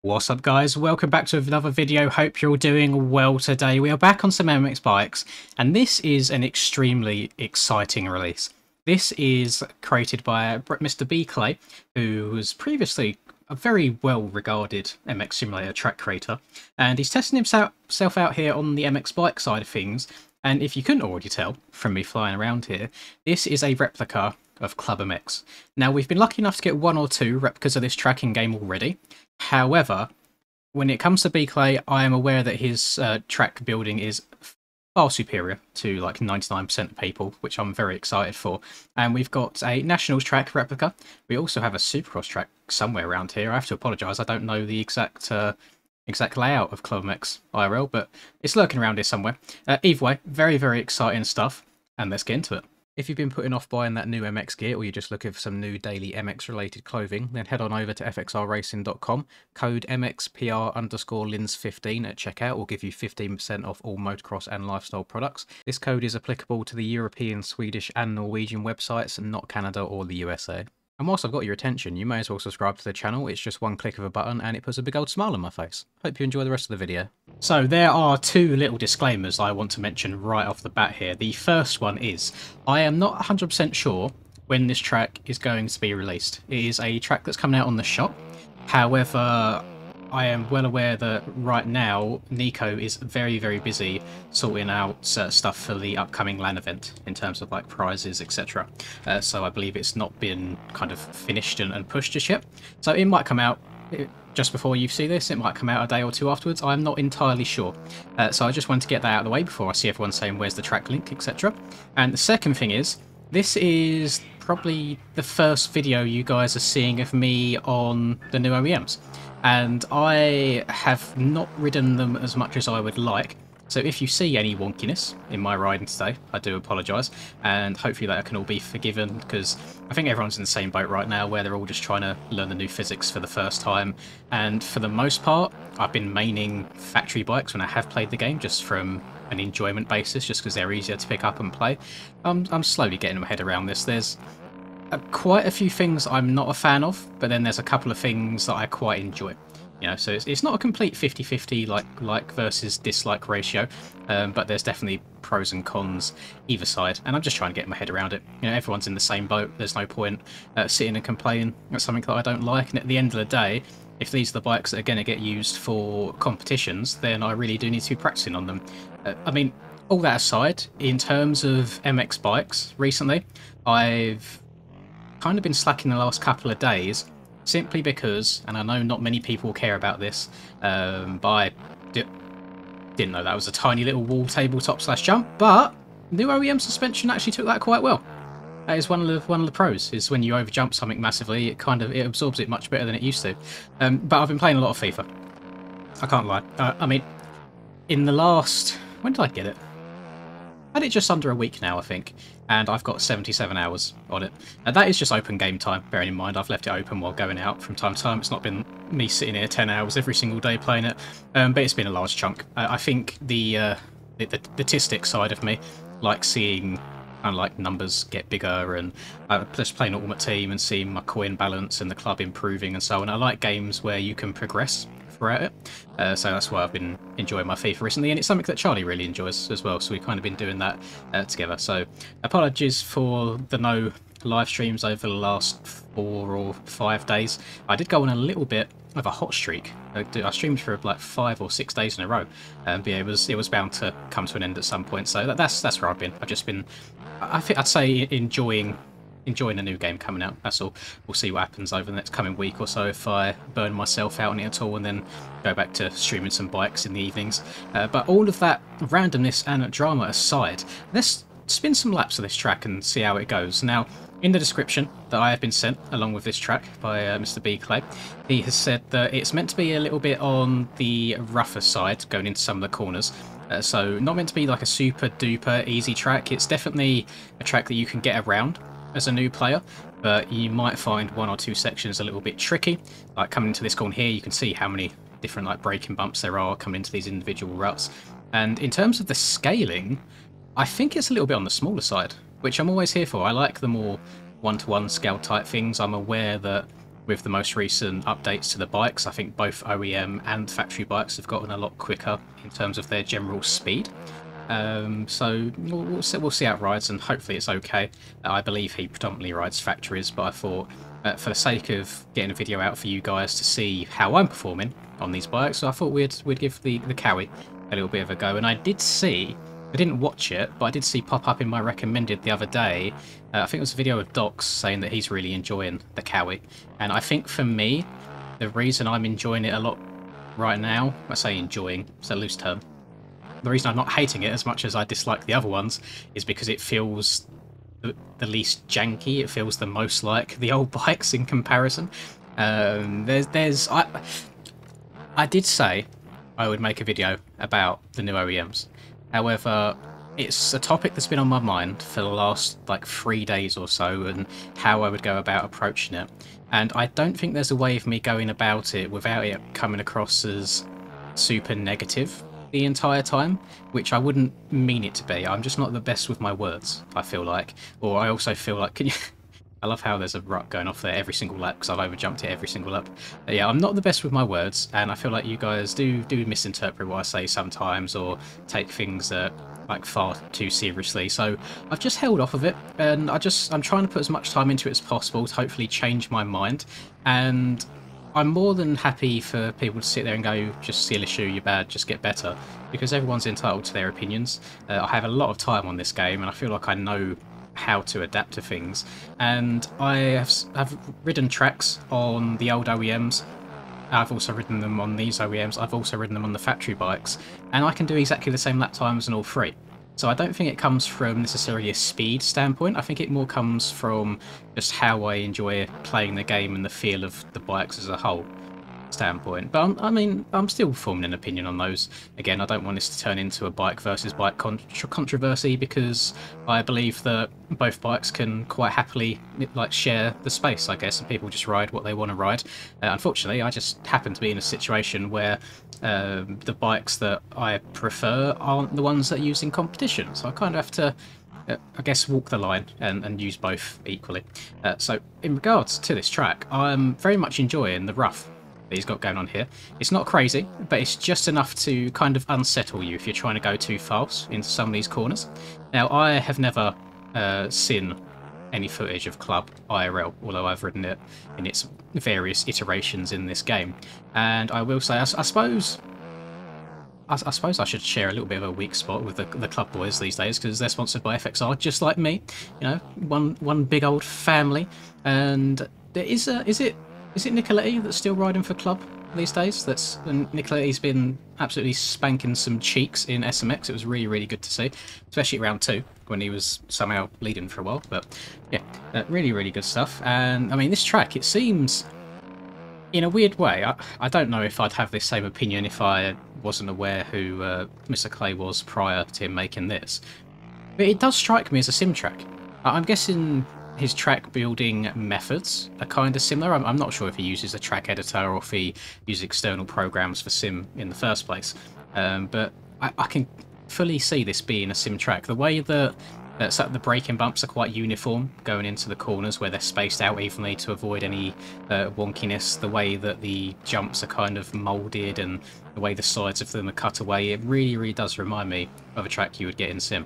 What's up guys, welcome back to another video. Hope you're all doing well today. We are back on some MX bikes and this is an extremely exciting release. This is created by Mr. B Clay, who was previously a very well regarded MX simulator track creator, and he's testing himself out here on the MX bike side of things. And if you couldn't already tell from me flying around here, this is a replica of Clubmx. Now, we've been lucky enough to get one or two replicas of this track in game already. However, when it comes to B-Clay, I am aware that his track building is far superior to like 99% of people, which I'm very excited for. And we've got a Nationals track replica. We also have a Supercross track somewhere around here. I have to apologise, I don't know the exact layout of Clubmx IRL, but it's lurking around here somewhere. Either way, very, very exciting stuff, and let's get into it. If you've been putting off buying that new MX gear, or you're just looking for some new daily MX related clothing, then head on over to fxrracing.com. Code MXPR_Lins15 at checkout will give you 15% off all motocross and lifestyle products. This code is applicable to the European, Swedish and Norwegian websites, not Canada or the USA. And whilst I've got your attention, you may as well subscribe to the channel. It's just one click of a button and it puts a big old smile on my face. Hope you enjoy the rest of the video. So there are two little disclaimers I want to mention right off the bat here. The first one is, I am not 100% sure when this track is going to be released. It is a track that's coming out on the shop. However, I am well aware that right now Nico is very, very busy sorting out stuff for the upcoming LAN event in terms of like prizes, etc. So I believe it's not been kind of finished and pushed just yet. So it might come out just before you see this, it might come out a day or two afterwards. I'm not entirely sure. So I just wanted to get that out of the way before I see everyone saying where's the track link, etc. And the second thing is, this is probably the first video you guys are seeing of me on the new OEMs. And I have not ridden them as much as I would like. So if you see any wonkiness in my riding today, I do apologise. And hopefully that can all be forgiven, because I think everyone's in the same boat right now where they're all just trying to learn the new physics for the first time. And for the most part, I've been maining factory bikes when I have played the game, just from an enjoyment basis, just because they're easier to pick up and play. I'm slowly getting my head around this. There's quite a few things I'm not a fan of, but then there's a couple of things that I quite enjoy. You know, so it's not a complete 50-50 like versus dislike ratio, but there's definitely pros and cons either side, and I'm just trying to get my head around it. You know, everyone's in the same boat. There's no point sitting and complaining at something that I don't like, and at the end of the day, if these are the bikes that are going to get used for competitions, then I really do need to be practicing on them. I mean, all that aside, in terms of MX bikes recently, I've kind of been slacking the last couple of days, simply because, and I know not many people care about this, but I didn't know that was a tiny little wall tabletop slash jump, but new OEM suspension actually took that quite well. That is one of the pros, is when you overjump something massively, it absorbs it much better than it used to. But I've been playing a lot of FIFA. I can't lie. I mean, in the last, when did I get it? I had it just under a week now, I think, and I've got 77 hours on it. That is just open game time, bearing in mind I've left it open while going out from time to time. It's not been me sitting here 10 hours every single day playing it, but it's been a large chunk. I think the statistic side of me likes seeing kind of like numbers get bigger, and just playing Ultimate Team and seeing my coin balance and the club improving and so on. I like games where you can progress throughout it, so that's why I've been enjoying my FIFA recently, and it's something that Charlie really enjoys as well, so we've kind of been doing that together. So apologies for the no live streams over the last 4 or 5 days. I did go on a little bit of a hot streak. I streamed for like 5 or 6 days in a row, but yeah, it was bound to come to an end at some point. So that's where I've been. I've just been, I think I'd say, enjoying a new game coming out. That's all. We'll see what happens over the next coming week or so, if I burn myself out on it at all, and then go back to streaming some bikes in the evenings. But all of that randomness and drama aside, let's spin some laps of this track and see how it goes. Now, in the description that I have been sent along with this track by Mr. B Clay, he has said that it's meant to be a little bit on the rougher side going into some of the corners. So not meant to be like a super duper easy track. It's definitely a track that you can get around as a new player, but you might find 1 or 2 sections a little bit tricky. Like coming into this corner here, you can see how many different like braking bumps there are coming into these individual ruts. And in terms of the scaling, I think it's a little bit on the smaller side, which I'm always here for. I like the more one-to-one scale type things. I'm aware that with the most recent updates to the bikes. I think both OEM and factory bikes have gotten a lot quicker in terms of their general speed. So we'll see how it rides, and hopefully it's okay. I believe he predominantly rides factories, but I thought for the sake of getting a video out for you guys to see how I'm performing on these bikes, so I thought we'd give the Cowie a little bit of a go. And I didn't watch it, but I did see pop up in my recommended the other day. I think it was a video of Docs saying that he's really enjoying the Cowie, and I think for me, the reason I'm enjoying it a lot right now, I say enjoying, it's a loose term. The reason I'm not hating it as much as I dislike the other ones is because it feels the least janky. It feels the most like the old bikes in comparison. I did say I would make a video about the new OEMs. However, it's a topic that's been on my mind for the last like 3 days or so, and how I would go about approaching it. And I don't think there's a way of me going about it without it coming across as super negative the entire time, which I wouldn't mean it to be. I'm just not the best with my words, I feel like. Or I also feel like, I love how there's a rut going off there every single lap because I've overjumped it every single lap. But yeah, I'm not the best with my words, and I feel like you guys do misinterpret what I say sometimes, or take things like far too seriously. So I've just held off of it, and I'm trying to put as much time into it as possible to hopefully change my mind. And I'm more than happy for people to sit there and go, just seal a shoe, you're bad, just get better, because everyone's entitled to their opinions. I have a lot of time on this game, and I feel like I know how to adapt to things. And I have ridden tracks on the old OEMs. I've also ridden them on these OEMs. I've also ridden them on the factory bikes, and I can do exactly the same lap times on all three. So I don't think it comes from necessarily a speed standpoint. I think it more comes from just how I enjoy playing the game and the feel of the bikes as a whole standpoint. But I'm still forming an opinion on those. Again, I don't want this to turn into a bike versus bike controversy, because I believe that both bikes can quite happily like share the space, I guess, and people just ride what they want to ride. Unfortunately, I just happen to be in a situation where the bikes that I prefer aren't the ones that I use in competition, so I kind of have to I guess walk the line and use both equally. So in regards to this track, I'm very much enjoying the rough that he's got going on here. It's not crazy, but it's just enough to kind of unsettle you if you're trying to go too fast into some of these corners. Now, I have never seen any footage of Club IRL, although I've ridden it in its various iterations in this game. And I will say, I suppose I should share a little bit of a weak spot with the Club boys these days, because they're sponsored by FXR, just like me. You know, one big old family. And there is it Nicoletti that's still riding for Club these days? And Nicoletti's been absolutely spanking some cheeks in SMX. It was really, really good to see, especially round 2 when he was somehow leading for a while. But yeah, really, really good stuff. And I mean, this track, it seems, in a weird way, I don't know if I'd have this same opinion if I wasn't aware who Mr. Clay was prior to him making this. But it does strike me as a sim track. I'm guessing his track building methods are kind of similar. I'm not sure if he uses a track editor or if he uses external programs for sim in the first place. But I can fully see this being a sim track. The way that the braking bumps are quite uniform going into the corners where they're spaced out evenly to avoid any wonkiness, the way that the jumps are kind of moulded and the way the sides of them are cut away, it really, really does remind me of a track you would get in sim.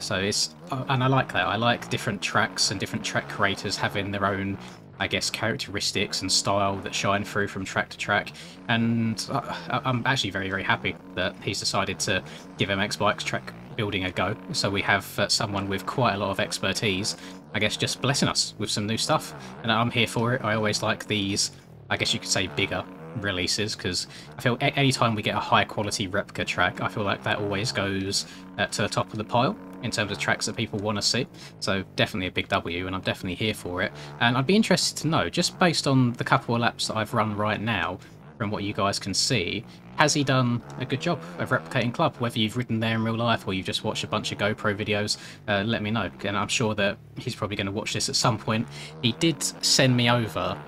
So it's, and I like that. I like different tracks and different track creators having their own, I guess, characteristics and style that shine through from track to track. And I'm actually very, very happy that he's decided to give MX Bikes track building a go. So we have someone with quite a lot of expertise, I guess, just blessing us with some new stuff. And I'm here for it. I always like these, I guess you could say, bigger releases, because I feel anytime we get a high quality replica track, I feel like that always goes to the top of the pile in terms of tracks that people want to see. So definitely a big W, and I'm definitely here for it. And I'd be interested to know, just based on the couple of laps that I've run right now, from what you guys can see, has he done a good job of replicating Club? Whether you've ridden there in real life or you've just watched a bunch of GoPro videos, let me know. And I'm sure that he's probably going to watch this at some point. He did send me over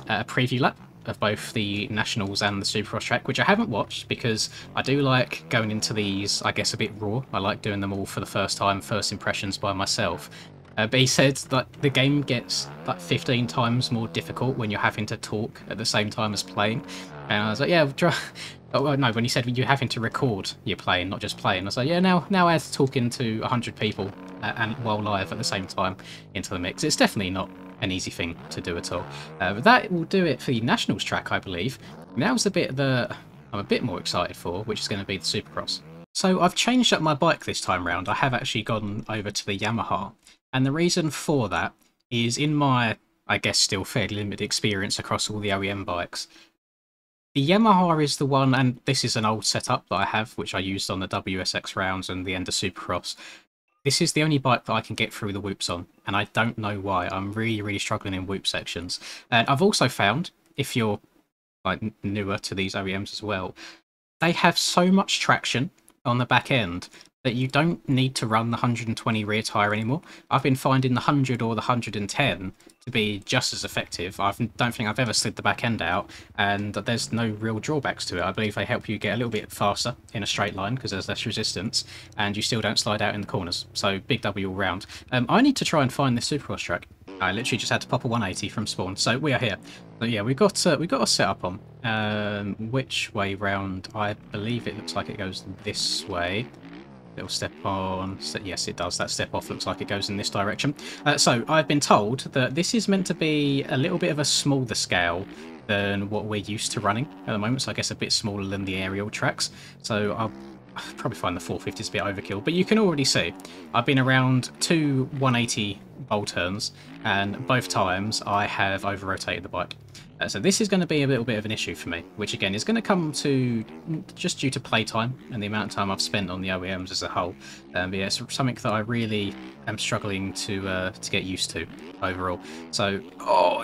a preview lap of both the Nationals and the Supercross track, which I haven't watched because I do like going into these, I guess, a bit raw. I like doing them all for the first time, first impressions by myself. But he said that the game gets like 15 times more difficult when you're having to talk at the same time as playing. And I was like, yeah, try. Oh well, no, when he said you're having to record your playing, not just playing, I was like, yeah, now as talking to 100 people and while live at the same time into the mix, it's definitely not an easy thing to do at all. But that will do it for the Nationals track, I believe. Now's the bit that I'm a bit more excited for, which is going to be the Supercross. So I've changed up my bike this time round. I have actually gone over to the Yamaha. And the reason for that is in my, I guess, still fairly limited experience across all the OEM bikes, the Yamaha is the one, and this is an old setup that I have, which I used on the WSX rounds and the Ender Supercross. This is the only bike that I can get through the whoops on, and I don't know why. I'm really, really struggling in whoop sections. And I've also found, if you're like newer to these OEMs as well, they have so much traction on the back end that you don't need to run the 120 rear tyre anymore. I've been finding the 100 or the 110 to be just as effective. I don't think I've ever slid the back end out, and there's no real drawbacks to it. I believe they help you get a little bit faster in a straight line because there's less resistance, and you still don't slide out in the corners. So big W all round. I need to try and find this Supercross track. I literally just had to pop a 180 from spawn, so we are here. But yeah, we got a setup on. Which way round? I believe it looks like it goes this way. Little step on. Yes, it does. That step off looks like it goes in this direction. So I've been told that this is meant to be a little bit of a smaller scale than what we're used to running at the moment. So I guess a bit smaller than the aerial tracks. So I'll probably find the 450s a bit overkill. But you can already see I've been around 2 180 bowl turns, and both times I have over-rotated the bike. So this is going to be a little bit of an issue for me, which again is going to come to just due to playtime and the amount of time I've spent on the OEMs as a whole. But yeah, it's something that I really am struggling to get used to overall. So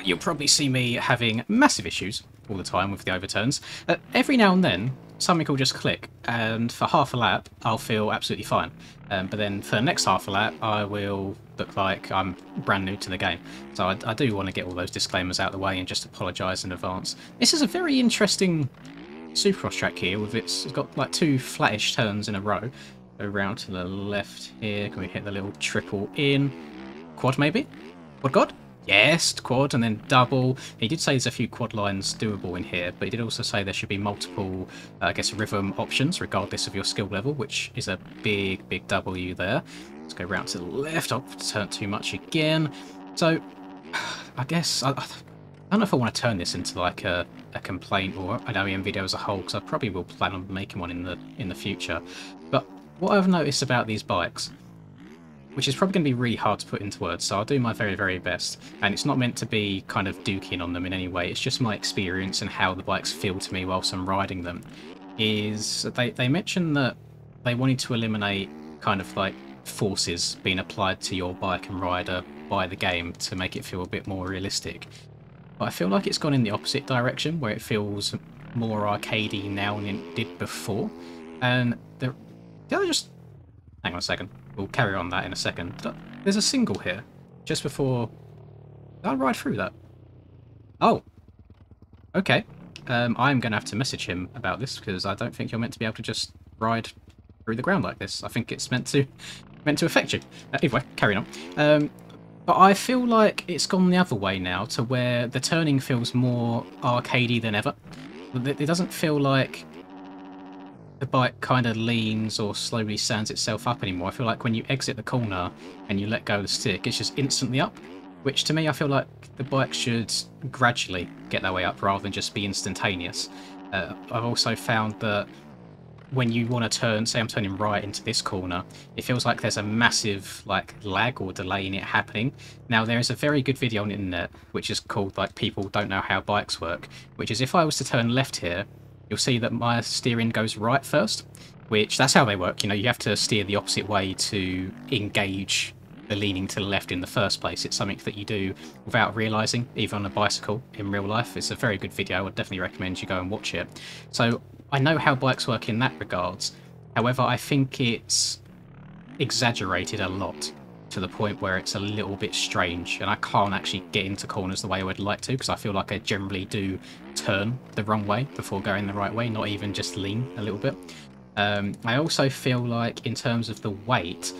you'll probably see me having massive issues all the time with the overturns. Every now and then, something will just click, and for half a lap, I'll feel absolutely fine. But then for the next half a lap, I will look like I'm brand new to the game. So I do want to get all those disclaimers out of the way and just apologise in advance. This is a very interesting Supercross track here. It's got like 2 flattish turns in a row. Go round to the left here. Can we hit the little triple in? Quad maybe? Quad God? Yes, quad and then double. He did say there's a few quad lines doable in here, but he did also say there should be multiple, I guess, rhythm options regardless of your skill level, which is a big, big W there. Let's go round to the left. I'll turn too much again. So, I guess, I don't know if I want to turn this into like a complaint or an OEM video as a whole, because I probably will plan on making one in the future. But what I've noticed about these bikes, which is probably going to be really hard to put into words, so I'll do my very, very best. And it's not meant to be kind of duking on them in any way, it's just my experience and how the bikes feel to me whilst I'm riding them. Is they mentioned that they wanted to eliminate kind of like forces being applied to your bike and rider by the game to make it feel a bit more realistic. But I feel like it's gone in the opposite direction, where it feels more arcadey now than it did before. And did I just... Hang on a second. We'll carry on that in a second. There's a single here, just before... Did I ride through that? Oh. Okay. I'm going to have to message him about this, because I don't think you're meant to be able to just ride through the ground like this. I think it's meant to affect you. Anyway, carrying on. But I feel like it's gone the other way now, to where the turning feels more arcadey than ever. It doesn't feel like the bike kind of leans or slowly stands itself up anymore. I feel like when you exit the corner and you let go of the stick, it's just instantly up, which to me I feel like the bike should gradually get that way up rather than just be instantaneous. I've also found that when you want to turn, say I'm turning right into this corner, it feels like there's a massive like lag or delay in it happening. Now there is a very good video on the internet which is called like People Don't Know How Bikes Work, which is if I was to turn left here, you'll see that my steering goes right first, which that's how they work. You know, you have to steer the opposite way to engage the leaning to the left in the first place. It's something that you do without realising, even on a bicycle in real life. It's a very good video. I would definitely recommend you go and watch it. So I know how bikes work in that regards. However, I think it's exaggerated a lot to the point where it's a little bit strange, and I can't actually get into corners the way I would like to, because I feel like I generally do turn the wrong way before going the right way, not even just lean a little bit. I also feel like in terms of the weight,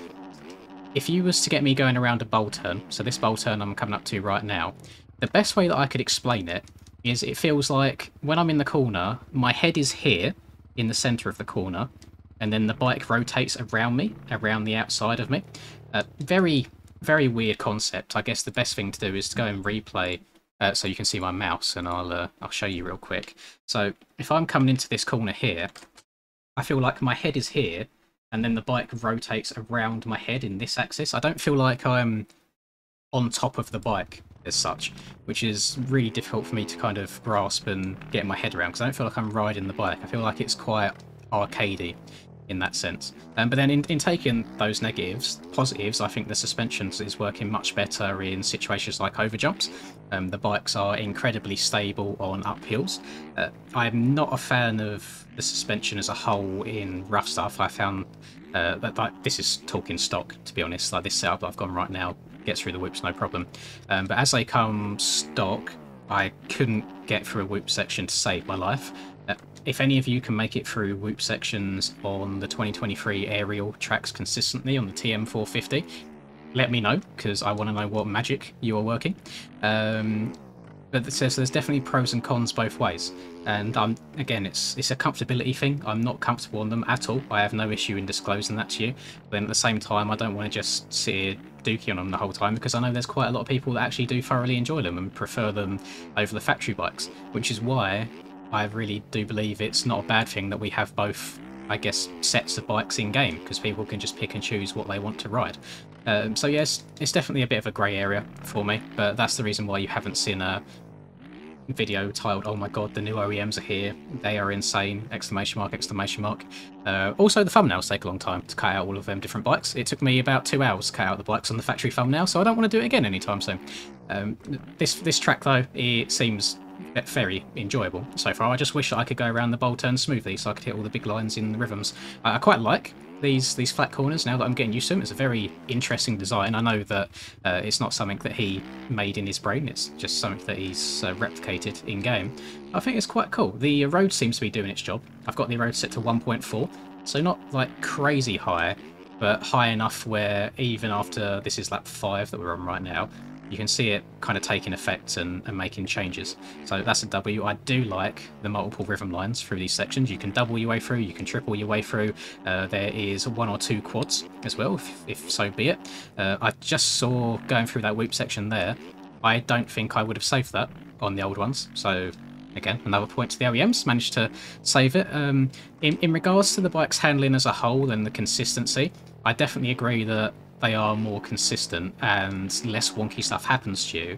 if you was to get me going around a bowl turn, so this bowl turn I'm coming up to right now, the best way that I could explain it is it feels like when I'm in the corner, my head is here in the center of the corner, and then the bike rotates around me, around the outside of me. Very, very weird concept. I guess the best thing to do is to go and replay so you can see my mouse, and I'll show you real quick. So if I'm coming into this corner here, I feel like my head is here, and then the bike rotates around my head in this axis. I don't feel like I'm on top of the bike as such, which is really difficult for me to kind of grasp and get my head around, because I don't feel like I'm riding the bike. I feel like it's quite arcadey in that sense. But then in taking those positives, I think the suspension is working much better in situations like overjumps. The bikes are incredibly stable on uphills. I'm not a fan of the suspension as a whole in rough stuff. I found that, like, this is talking stock, to be honest. Like, this setup that I've gone right now gets through the whoops no problem. But as they come stock, I couldn't get through a whoop section to save my life. If any of you can make it through whoop sections on the 2023 aerial tracks consistently on the TM450, let me know, because I want to know what magic you are working. But so there's definitely pros and cons both ways. And again, it's a comfortability thing. I'm not comfortable on them at all. I have no issue in disclosing that to you. But then at the same time, I don't want to just sit here dookie on them the whole time, because I know there's quite a lot of people that actually do thoroughly enjoy them and prefer them over the factory bikes, which is why I really do believe it's not a bad thing that we have both, I guess, sets of bikes in game, because people can just pick and choose what they want to ride. So yes, it's definitely a bit of a grey area for me, but that's the reason why you haven't seen a video titled "Oh my god, the new OEMs are here, they are insane!" exclamation mark, exclamation mark. Also, the thumbnails take a long time to cut out all of them different bikes. It took me about 2 hours to cut out the bikes on the factory thumbnail, so I don't want to do it again anytime soon. This track though, it seems very enjoyable so far. I just wish that I could go around the bowl turn smoothly so I could hit all the big lines in the rhythms. I quite like these flat corners now that I'm getting used to them. It's a very interesting design. I know that it's not something that he made in his brain, it's just something that he's replicated in game. I think it's quite cool. The road seems to be doing its job. I've got the road set to 1.4, so not like crazy high, but high enough where even after this is lap 5 that we're on right now, you can see it kind of taking effect and making changes. So that's a W. I do like the multiple rhythm lines through these sections. You can double your way through, you can triple your way through. There is 1 or 2 quads as well, if so be it. I just saw going through that whoop section there, I don't think I would have saved that on the old ones. So again, another point to the OEMs, managed to save it. In regards to the bike's handling as a whole and the consistency, I definitely agree that they are more consistent and less wonky stuff happens to you.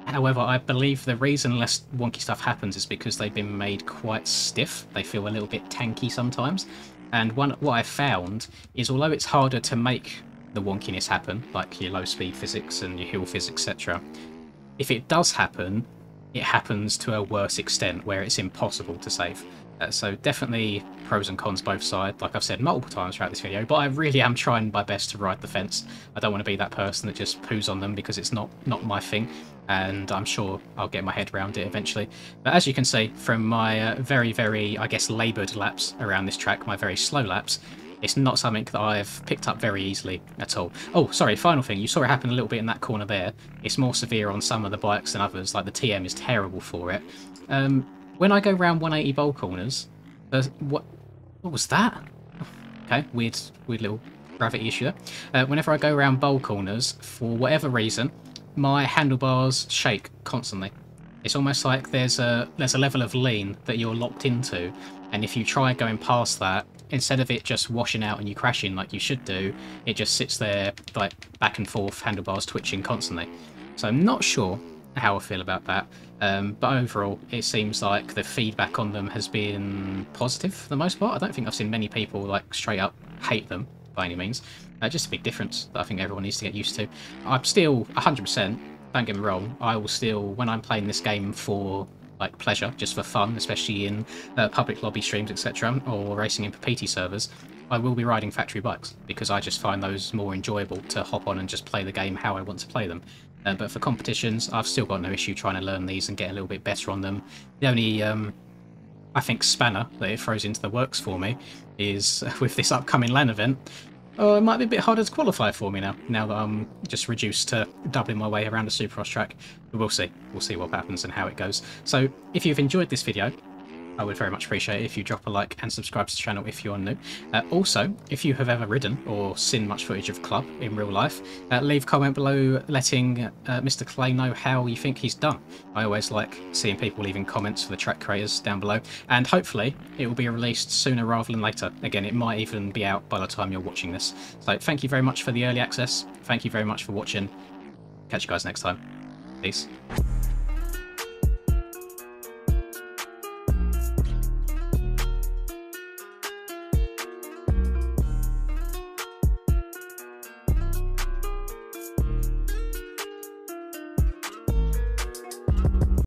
However, I believe the reason less wonky stuff happens is because they've been made quite stiff. They feel a little bit tanky sometimes. And what I found is, although it's harder to make the wonkiness happen, like your low speed physics and your hill physics, etc., if it does happen, it happens to a worse extent where it's impossible to save. So definitely pros and cons both sides, like I've said multiple times throughout this video, but I really am trying my best to ride the fence. I don't want to be that person that just poos on them, because it's not my thing, and I'm sure I'll get my head around it eventually. But as you can see from my very, very, I guess, laboured laps around this track, my very slow laps, it's not something that I've picked up very easily at all. Oh, sorry, final thing, you saw it happen a little bit in that corner there. It's more severe on some of the bikes than others, like the TM is terrible for it. When I go round 180 bowl corners, what was that? Okay, weird little gravity issue there. Whenever I go around bowl corners, for whatever reason, my handlebars shake constantly. It's almost like there's a level of lean that you're locked into, and if you try going past that, instead of it just washing out and you crashing like you should do, it just sits there like back and forth, handlebars twitching constantly. So I'm not sure how I feel about that, but overall it seems like the feedback on them has been positive for the most part. I don't think I've seen many people like straight up hate them by any means. Just a big difference that I think everyone needs to get used to. I'm still 100%, don't get me wrong, I will still, when I'm playing this game for like pleasure, just for fun, especially in public lobby streams, etc., or racing in PT servers, I will be riding factory bikes, because I just find those more enjoyable to hop on and just play the game how I want to play them. But for competitions, I've still got no issue trying to learn these and get a little bit better on them. The only, I think, spanner that it throws into the works for me is with this upcoming LAN event. Or it might be a bit harder to qualify for me now that I'm just reduced to doubling my way around a Supercross track. But we'll see. We'll see what happens and how it goes. So if you've enjoyed this video, I would very much appreciate it if you drop a like and subscribe to the channel if you're new. Also, if you have ever ridden or seen much footage of Club in real life, leave a comment below letting Mr. Clay know how you think he's done. I always like seeing people leaving comments for the track creators down below, and hopefully it will be released sooner rather than later. Again, it might even be out by the time you're watching this. So thank you very much for the early access. Thank you very much for watching. Catch you guys next time. Peace.